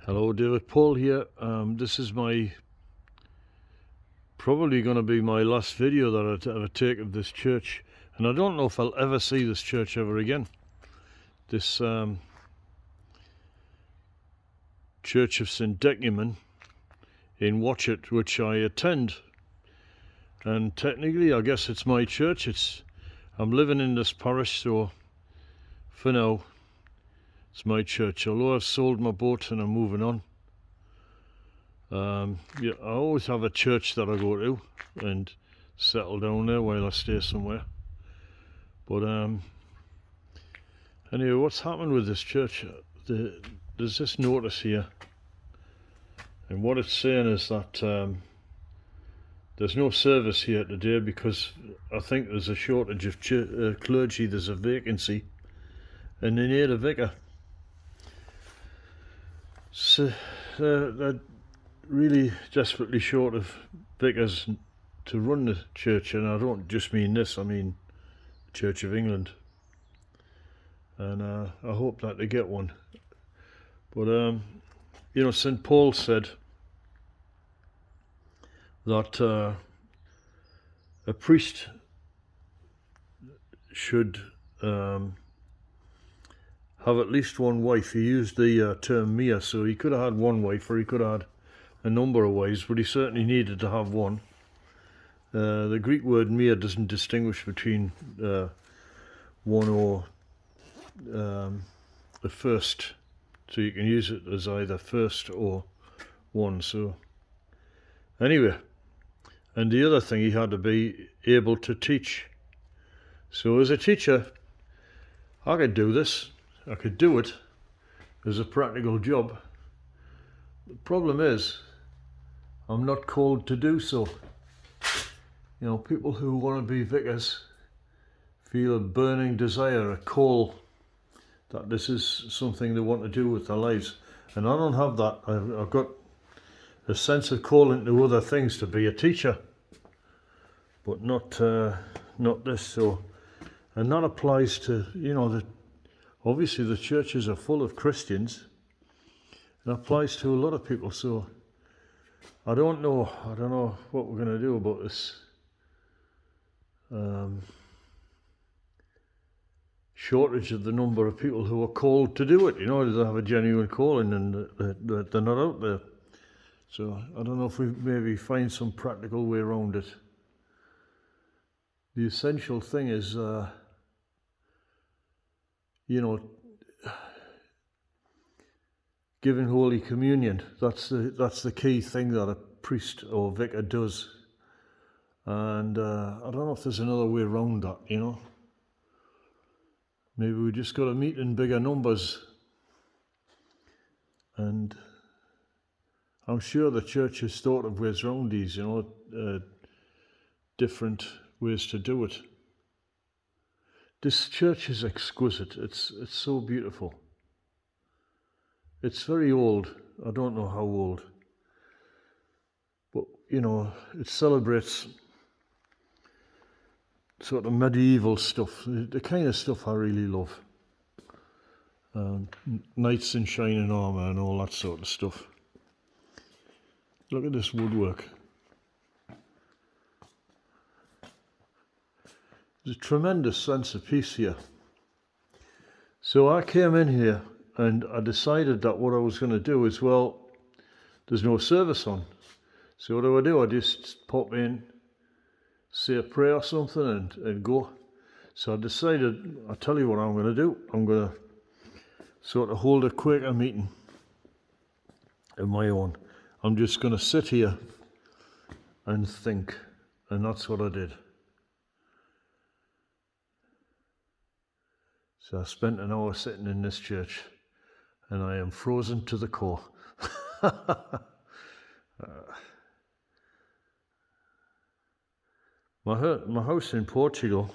Hello, David Paul here. This is probably going to be my last video that I ever take of this church, and I don't know if I'll ever see this church ever again. This Church of St. Decuman in Watchet, which I attend, and technically I guess it's my church. I'm living in this parish, so for now it's my church, although I've sold my boat and I'm moving on. Yeah, I always have a church that I go to and settle down there while I stay somewhere. But anyway, what's happened with this church? There's this notice here, and what it's saying is that there's no service here today because I think there's a shortage of clergy. There's a vacancy, and they need a vicar. So they're really desperately short of vicars to run the church, and I don't just mean this, I mean Church of England, and I hope that they get one. But St. Paul said that a priest should have at least one wife. He used the term mia, so he could have had one wife, or he could have had a number of wives, but he certainly needed to have one. The Greek word mia doesn't distinguish between one or the first, so you can use it as either first or one. So anyway, and the other thing, he had to be able to teach. So as a teacher, I could do this. I could do it as a practical job. The problem is, I'm not called to do so. You know, people who want to be vicars feel a burning desire, a call, that this is something they want to do with their lives. And I don't have that. I've got a sense of calling to other things, to be a teacher, but not this. So, and that applies to, obviously the churches are full of Christians. It applies to a lot of people. So I don't know what we're going to do about this shortage of the number of people who are called to do it. They have a genuine calling and they're not out there. So I don't know if we maybe find some practical way around it. The essential thing is, giving Holy Communion. That's the key thing that a priest or vicar does. And I don't know if there's another way around that, Maybe we just got to meet in bigger numbers. And I'm sure the church has thought of ways around these, different ways to do it. This church is exquisite. It's so beautiful. It's very old. I don't know how old. But, it celebrates sort of medieval stuff, the kind of stuff I really love. Knights in shining armour and all that sort of stuff. Look at this woodwork. There's a tremendous sense of peace here. So I came in here and I decided that what I was going to do is, there's no service on. So what do? I just pop in, say a prayer or something and go. So I decided, I'll tell you what I'm going to do. I'm going to sort of hold a Quaker meeting of my own. I'm just going to sit here and think. And that's what I did. So I spent an hour sitting in this church and I am frozen to the core. My house in Portugal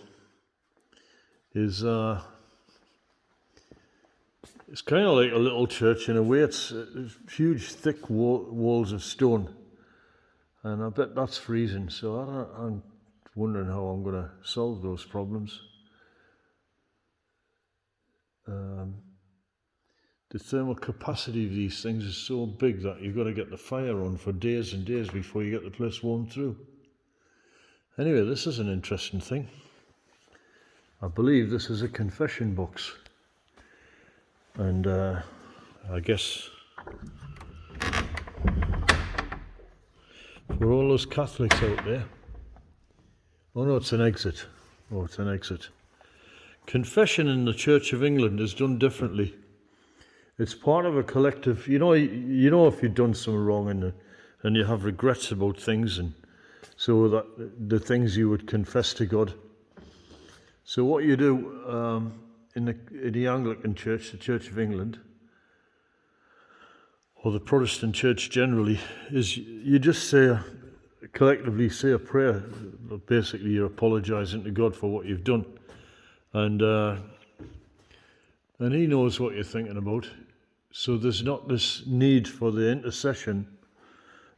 is it's kind of like a little church in a way. It's huge, thick walls of stone, and I bet that's freezing. So I'm wondering how I'm going to solve those problems. the thermal capacity of these things is so big that you've got to get the fire on for days and days before you get the place warmed through. Anyway, this is an interesting thing. I believe this is a confession box. And I guess for all those Catholics out there, oh no, it's an exit. Oh, it's an exit. Confession in the Church of England is done differently. It's part of a collective. You know if you've done something wrong and you have regrets about things, and so that the things you would confess to God. So what you do in the Anglican Church, the Church of England, or the Protestant Church generally, is you just collectively say a prayer. Basically, you're apologising to God for what you've done, and He knows what you're thinking about. So there's not this need for the intercession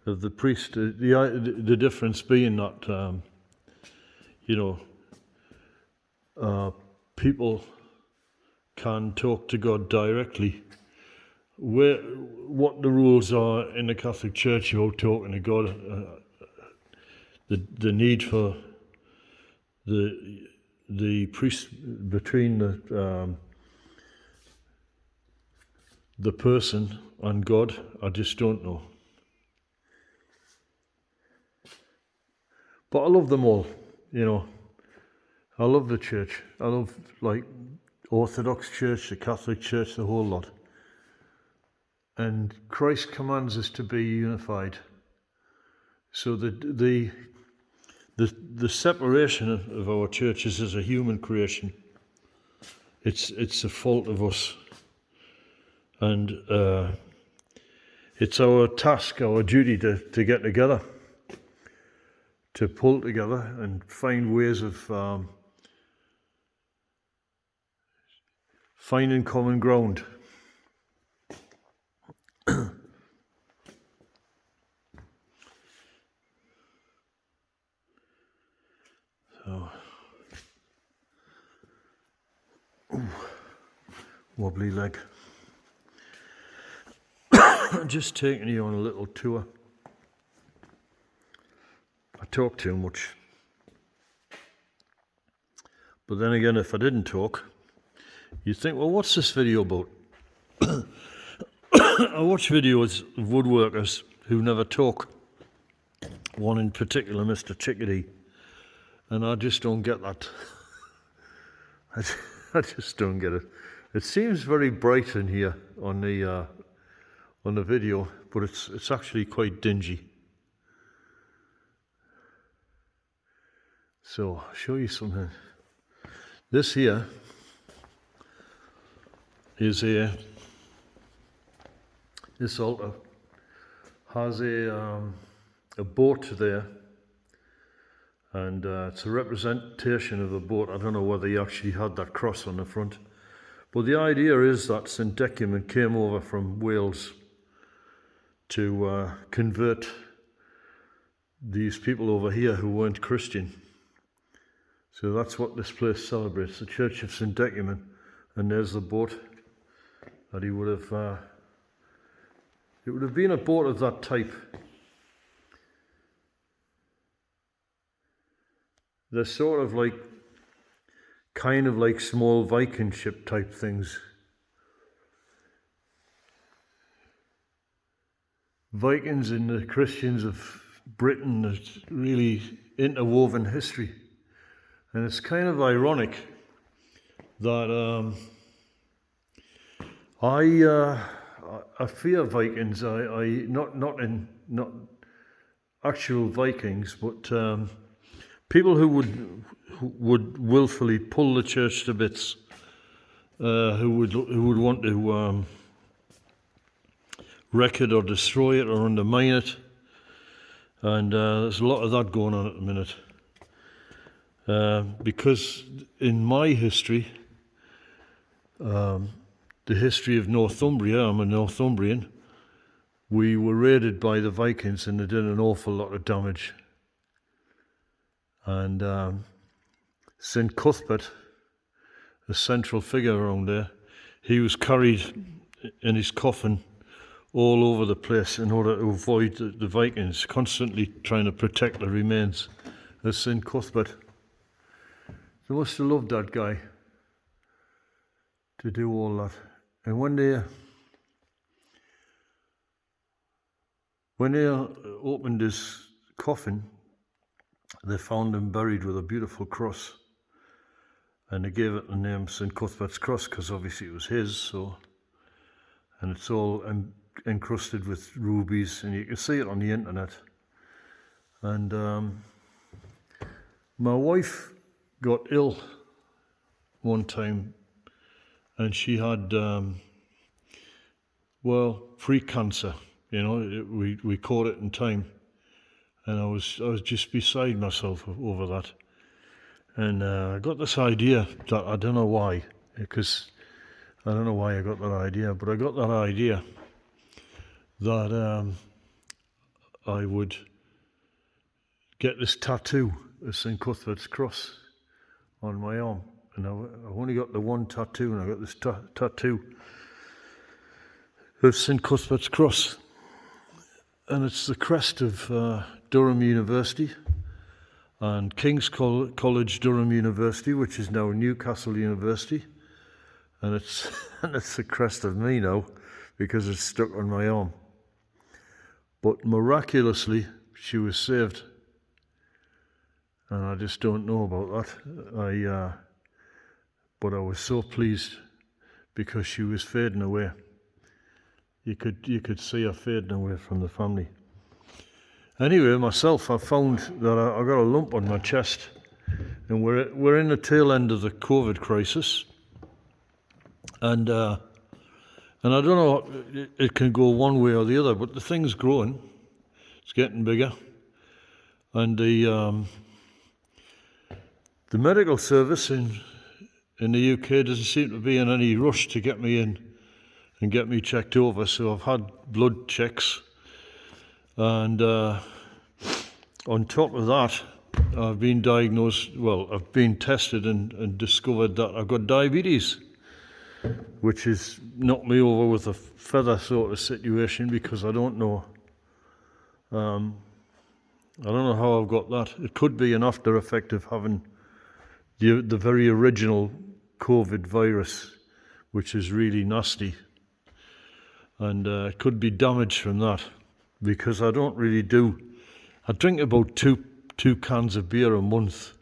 of the priest. The difference being that people can talk to God directly. What the rules are in the Catholic Church about talking to God, the need for the priest between the person and God, I just don't know. But I love them all, I love the church. I love Orthodox Church, the Catholic Church, the whole lot. And Christ commands us to be unified. So the separation of our churches is a human creation. It's a fault of us. And it's our task, our duty to get together, to pull together and find ways of finding common ground. So, wobbly leg. Just taking you on a little tour. I talk too much. But then again, if I didn't talk, you'd think, well, what's this video about? I watch videos of woodworkers who never talk. One in particular, Mr. Chickadee. And I just don't get that. I just don't get it. It seems very bright in here on the video, but it's actually quite dingy. So I'll show you something. This here is this altar has a boat there, and it's a representation of a boat. I don't know whether he actually had that cross on the front, but the idea is that St. Decuman came over from Wales to convert these people over here who weren't Christian. So that's what this place celebrates, the Church of St. Decuman. And there's the boat that he would have, it would have been a boat of that type. They're sort of kind of like small Viking ship type things. Vikings and the Christians of Britain is really interwoven history. And it's kind of ironic that I fear Vikings. I not actual Vikings, but people who would willfully pull the church to bits, who would want to wreck it or destroy it or undermine it, and there's a lot of that going on at the minute. Because in my history, the history of Northumbria, I'm a Northumbrian, we were raided by the Vikings and they did an awful lot of damage. And St. Cuthbert, a central figure around there, he was carried in his coffin all over the place in order to avoid the Vikings, constantly trying to protect the remains of St. Cuthbert. They must have loved that guy to do all that. And when they opened his coffin, they found him buried with a beautiful cross. And they gave it the name St. Cuthbert's Cross because obviously it was his. And it's all encrusted with rubies, and you can see it on the internet. And my wife got ill one time, and she had pre-cancer. We caught it in time, and I was just beside myself over that. And I got this idea that I don't know why, because I don't know why I got that idea, but I got that idea that I would get this tattoo of St. Cuthbert's Cross on my arm. And I've only got the one tattoo, and I got this tattoo of St. Cuthbert's Cross. And it's the crest of Durham University and King's College Durham University, which is now Newcastle University. And it's the crest of me now because it's stuck on my arm. But miraculously, she was saved. And I just don't know about that. But I was so pleased because she was fading away. You could see her fading away from the family. Anyway, myself, I found that I got a lump on my chest, and we're in the tail end of the COVID crisis. And I don't know, it can go one way or the other, but the thing's growing. It's getting bigger. And the medical service in the UK doesn't seem to be in any rush to get me in and get me checked over. So I've had blood checks. And on top of that, I've been tested and discovered that I've got diabetes, which has knocked me over with a feather sort of situation because I don't know how I've got that. It could be an after effect of having the very original COVID virus, which is really nasty. And it could be damage from that because I don't really do. I drink about two cans of beer a month.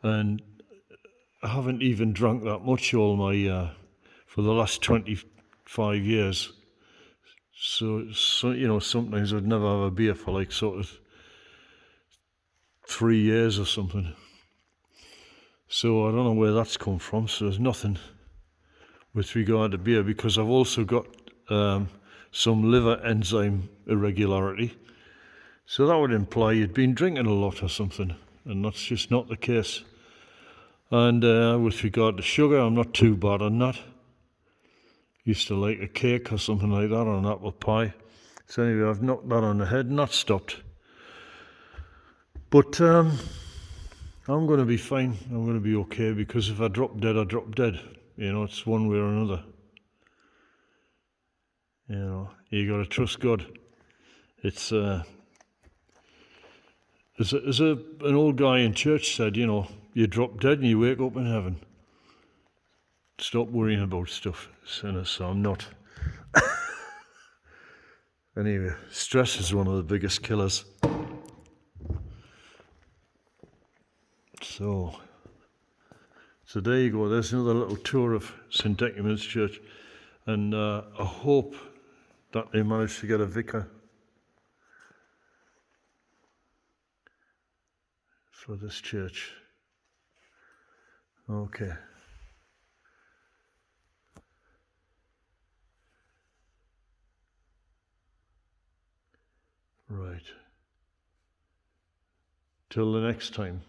And I haven't even drunk that much all my for the last 25 years. So sometimes I'd never have a beer for like sort of 3 years or something. So I don't know where that's come from. So there's nothing with regard to beer because I've also got some liver enzyme irregularity. So that would imply you'd been drinking a lot or something, and that's just not the case. And with regard to sugar, I'm not too bad on that. Used to like a cake or something like that, or an apple pie. So anyway, I've knocked that on the head and that stopped. But I'm going to be fine. I'm going to be okay because if I drop dead, I drop dead. It's one way or another. You got to trust God. It's as an old guy in church said, you drop dead and you wake up in heaven. Stop worrying about stuff, sinner. So I'm not. Anyway, stress is one of the biggest killers. So there you go. There's another little tour of St. Decuman's Church, and I hope that they manage to get a vicar for this church. Okay. Right. Till the next time.